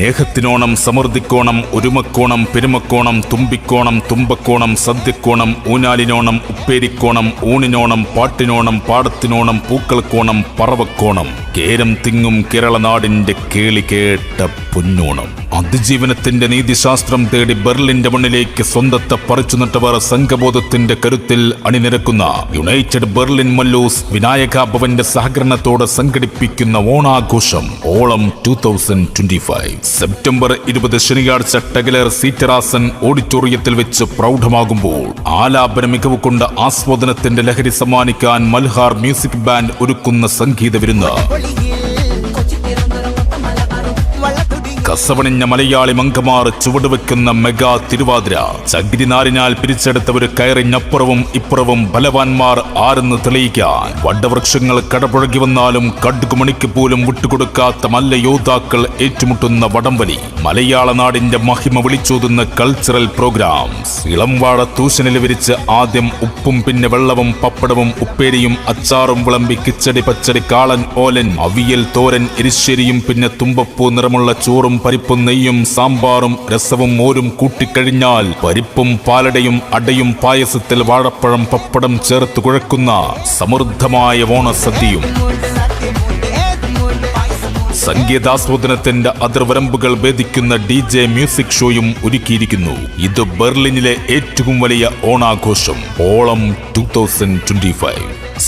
സ്നേഹത്തിനോണം, സമൃദ്ധിക്കോണം, ഒരുമക്കോണം, പെരുമക്കോണം, തുമ്പിക്കോണം, തുമ്പക്കോണം, സദ്യക്കോണം, ഊനാലിനോണം, ഉപ്പേരിക്കോണം, ഊണിനോണം, പാട്ടിനോണം, പാടത്തിനോണം, പൂക്കൾക്കോണം, പറവക്കോണം. കേരം തിങ്ങും കേരള നാടിന്റെ കേളി കേട്ട പൊന്നോണം. അതിജീവനത്തിന്റെ നീതിശാസ്ത്രം തേടി ബെർലിന്റെ മണ്ണിലേക്ക് സ്വന്തത്തെ പറിച്ചു നട്ടവർ സംഘബോധത്തിന്റെ കരുത്തിൽ അണിനിരക്കുന്ന യുണൈറ്റഡ് ബെർലിൻ മല്ലൂസ് വിനായക ഭവന്റെ സഹകരണത്തോടെ സംഘടിപ്പിക്കുന്ന ഓണാഘോഷം ഓളം 2025 സെപ്റ്റംബർ 20 ശനിയാഴ്ച ടഗലർ സീറ്ററാസൻ ഓഡിറ്റോറിയത്തിൽ വെച്ച് പ്രൗഢമാകുമ്പോൾ ആലാപന മികവ് കൊണ്ട് ആസ്വാദനത്തിന്റെ ലഹരി സമ്മാനിക്കാൻ മൽഹാർ മ്യൂസിക് ബാൻഡ് ഒരുക്കുന്ന സംഗീത വിരുന്ന്. കസവണിഞ്ഞ മലയാളി മങ്കമാർ ചുവടുവെക്കുന്ന മെഗാ തിരുവാതിര. ചകിരിനാരിനാൽ പിരിച്ചെടുത്ത ഒരു കയറിഞ്ഞപ്പുറവും ഇപ്പുറവും ബലവാന്മാർ ആരെന്ന് തെളിയിക്കാൻ വടവൃക്ഷങ്ങൾ കടപുഴകി വന്നാലും കടുകുമണിക്ക് പോലും വിട്ടുകൊടുക്കാത്ത മല്ല യോദ്ധാക്കൾ ഏറ്റുമുട്ടുന്ന വടംവലി. മലയാള നാടിന്റെ മഹിമ വിളിച്ചോതുന്ന കൾച്ചറൽ പ്രോഗ്രാംസ്. ഇളംവാഴ തൂശനിൽ വിരിച്ച് ആദ്യം ഉപ്പും പിന്നെ വെള്ളവും പപ്പടവും ഉപ്പേരിയും അച്ചാറും വിളമ്പി കിച്ചടി പച്ചടി കാളൻ ഓലൻ അവിയൽ തോരൻ എരിശ്ശേരിയും പിന്നെ തുമ്പപ്പൂ നിറമുള്ള ചോറും പരിപ്പും നെയ്യും സാമ്പാറും രസവും മോരും കൂട്ടിക്കഴിഞ്ഞാൽ പരിപ്പും പാലടയും അടയും പായസത്തിൽ വാഴപ്പഴം പപ്പടം ചേർത്ത് കുഴക്കുന്ന സമൃദ്ധമായ ഓണസദ്യയും. സംഗീതാസ്വാദനത്തിന്റെ അതിർവരമ്പുകൾ ഭേദിക്കുന്ന DJ മ്യൂസിക് ഷോയും ഒരുക്കിയിരിക്കുന്നു. ഇത് ബെർലിനിലെ ഏറ്റവും വലിയ ഓണാഘോഷം ഓളം 2025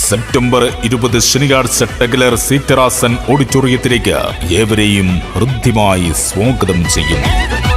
സെപ്റ്റംബർ 20 ശനിയാഴ്ച ടഗലർ സീറ്ററാസൻ ഓഡിറ്റോറിയത്തിലേക്ക് ഏവരെയും ഹൃദ്യമായി സ്വാഗതം ചെയ്യുന്നു.